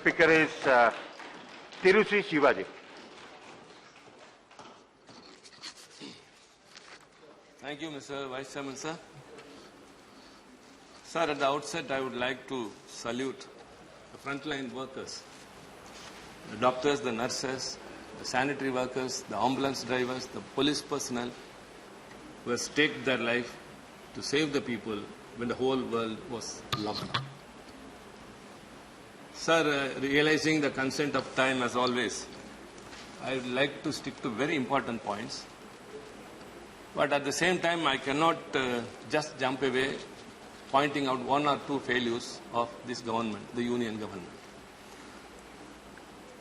speaker is Tiruchi Siva ji. Thank you, Mr. Vice Chairman, sir. Sir, at the outset, I would like to salute the frontline workers, the doctors, the nurses, the sanitary workers, the ambulance drivers, the police personnel who have staked their life to save the people when the whole world was locked down. Sir, realizing the consent of time as always, I would like to stick to very important points. But at the same time, I cannot just jump away pointing out one or two failures of this government, the union government.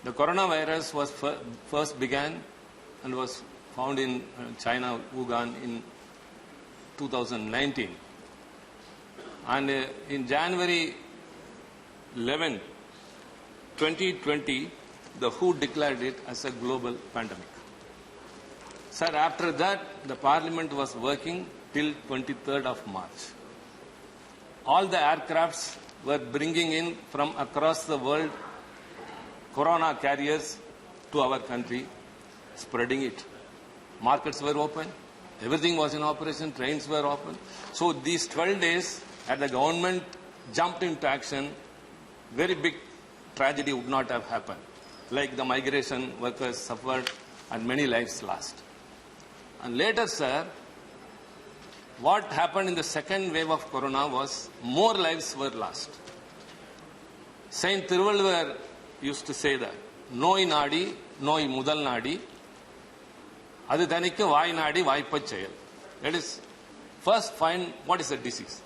The coronavirus was first began and was found in China, Wuhan, in 2019. And in January 11, 2020, the WHO declared it as a global pandemic. Sir, after that, the Parliament was working till 23rd of March. All the aircrafts were bringing in from across the world corona carriers to our country, spreading it. Markets were open, everything was in operation, trains were open. So these 12 days, had the government jumped into action, very big tragedy would not have happened. Like the migration workers suffered and many lives lost. And later, sir, what happened in the second wave of corona was more lives were lost. Saint Tiruvalluvar used to say that, "Noi nadi, noi mudal nadi, adu thanikku vai nadi vaipach cheyal." That is, first find what is the disease,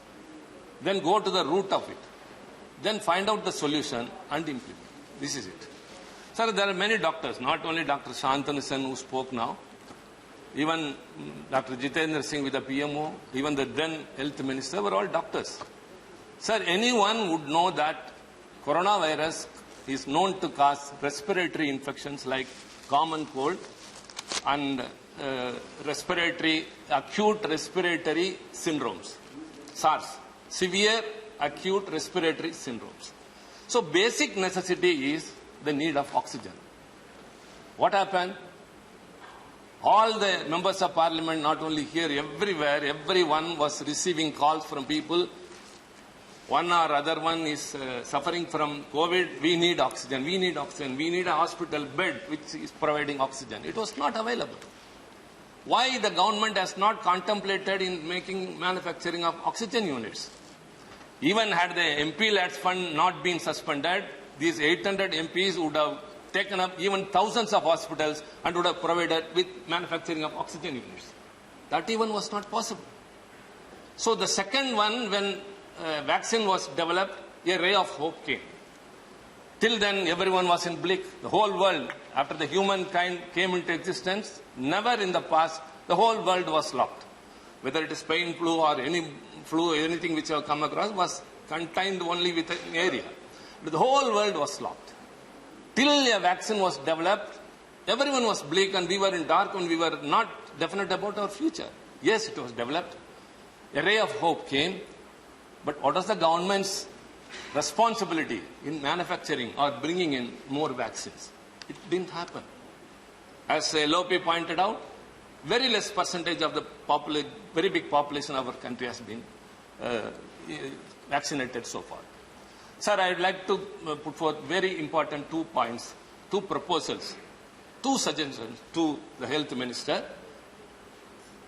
then go to the root of it, then find out the solution and implement. This is it. Sir, there are many doctors, not only Dr. Shantanu Sen who spoke now, even Dr. Jitendra Singh with the PMO, even the then health minister were all doctors. Sir, anyone would know that coronavirus is known to cause respiratory infections like common cold and acute respiratory syndromes, SARS, severe acute respiratory syndromes. So basic necessity is the need of oxygen. What happened? All the members of parliament, not only here, everywhere, everyone was receiving calls from people. One or other one is suffering from COVID. We need oxygen. We need oxygen. We need a hospital bed which is providing oxygen. It was not available. Why the government has not contemplated in making manufacturing of oxygen units? Even had the MP Lads Fund not been suspended, these 800 MPs would have taken up even thousands of hospitals and would have provided with manufacturing of oxygen units. That even was not possible. So the second one, when vaccine was developed, a ray of hope came. Till then, everyone was in bliss. The whole world, after the humankind came into existence, never in the past, the whole world was locked. Whether it is Spain flu or any flu, anything which have come across was contained only within an area. But the whole world was locked. Till a vaccine was developed, everyone was bleak and we were in dark and we were not definite about our future. Yes, it was developed. A ray of hope came. But what was the government's responsibility in manufacturing or bringing in more vaccines? It didn't happen. As LOP pointed out, very less percentage of the very big population of our country has been vaccinated so far. Sir, I would like to put forth very important 2 points, 2 proposals, 2 suggestions to the health minister,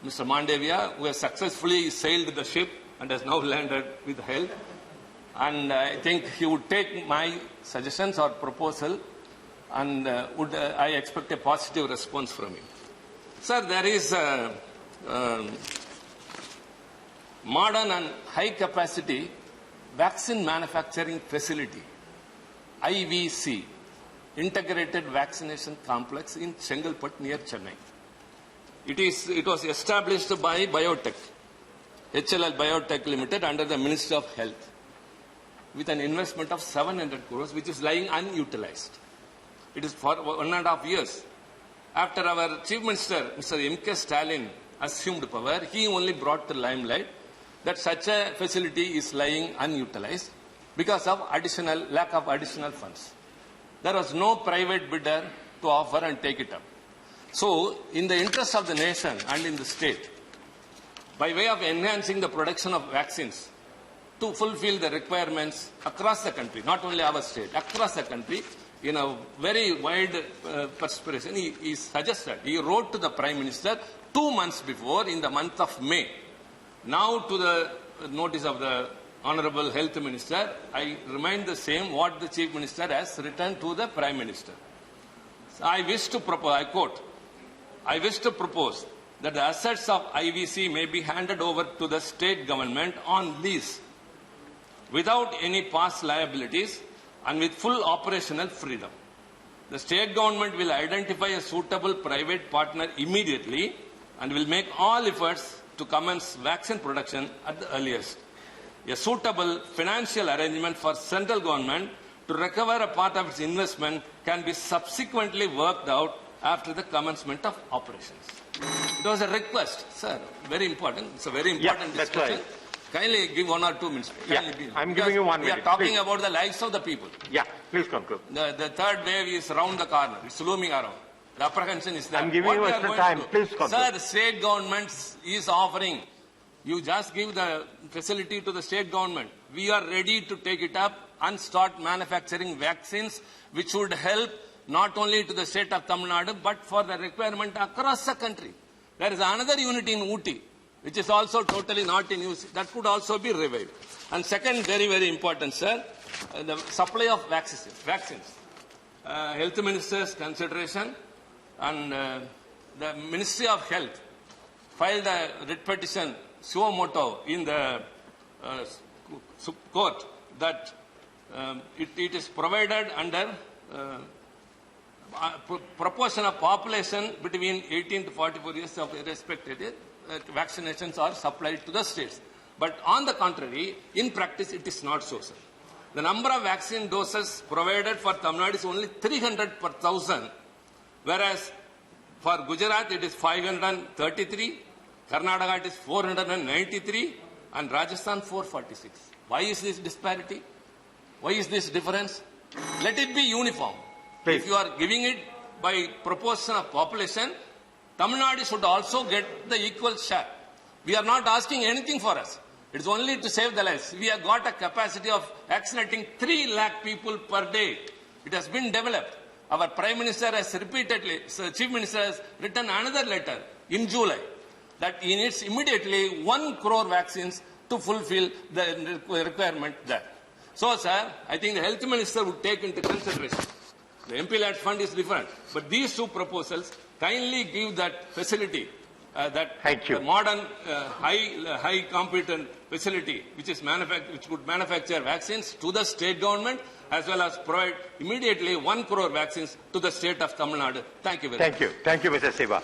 Mr. Mandavia, who has successfully sailed the ship and has now landed with health. And I think he would take my suggestions or proposal and I expect a positive response from him. Sir, there is a modern and high capacity vaccine manufacturing facility, IVC, Integrated Vaccination Complex in Chengalpet near Chennai. It was established by Biotech, HLL Biotech Limited under the Ministry of Health with an investment of 700 crores which is lying unutilized. It is for 1.5 years. After our Chief Minister, Mr. MK Stalin, assumed power, he only brought to limelight that such a facility is lying unutilized because of lack of additional funds. There was no private bidder to offer and take it up. So, in the interest of the nation and in the state, by way of enhancing the production of vaccines to fulfill the requirements across the country, not only our state, across the country, in a very wide perspiration, he suggested, he wrote to the Prime Minister 2 months before, in the month of May. Now, to the notice of the Honorable Health Minister, I remind the same what the Chief Minister has written to the Prime Minister. I wish to propose, I quote, I wish to propose that the assets of IVC may be handed over to the state government on lease without any past liabilities and with full operational freedom. The state government will identify a suitable private partner immediately and will make all efforts to commence vaccine production at the earliest. A suitable financial arrangement for central government to recover a part of its investment can be subsequently worked out after the commencement of operations. It was a request, sir, very important. It's a very important discussion. Right. Kindly give 1 or 2 minutes. I'm giving you 1 minute. We are talking please. about the lives of the people. Yeah, please conclude. The third wave is around the corner. It's looming around. The apprehension is there. I'm giving you extra time. Please conclude. Sir, the state government is offering. You just give the facility to the state government. We are ready to take it up and start manufacturing vaccines which would help not only to the state of Tamil Nadu but for the requirement across the country. There is another unit in Ooty which is also totally not in use. That could also be revived. And second, very, very important, sir, the supply of vaccines. Health Minister's consideration and the Ministry of Health filed a writ petition suo motu in the court that it is provided under proportion of population between 18 to 44 years of respected vaccinations are supplied to the states. But on the contrary, in practice, it is not so, sir. The number of vaccine doses provided for Tamil Nadu is only 300 per thousand, whereas for Gujarat it is 533, Karnataka it is 493, and Rajasthan 446. Why is this disparity? Why is this difference? Let it be uniform. Please. If you are giving it by proportion of population, Tamil Nadu should also get the equal share. We are not asking anything for us. It is only to save the lives. We have got a capacity of vaccinating 3 lakh people per day. It has been developed. Our Prime Minister has repeatedly, Chief Minister has written another letter in July that he needs immediately 1 crore vaccines to fulfill the requirement there. So, sir, I think the Health Minister would take into consideration. The MP-led fund is different. But these 2 proposals kindly give that facility, that modern, high competent facility, which could manufacture vaccines to the state government, as well as provide immediately 1 crore vaccines to the state of Tamil Nadu. Thank you very much. Thank you. Thank you, Mr. Siva.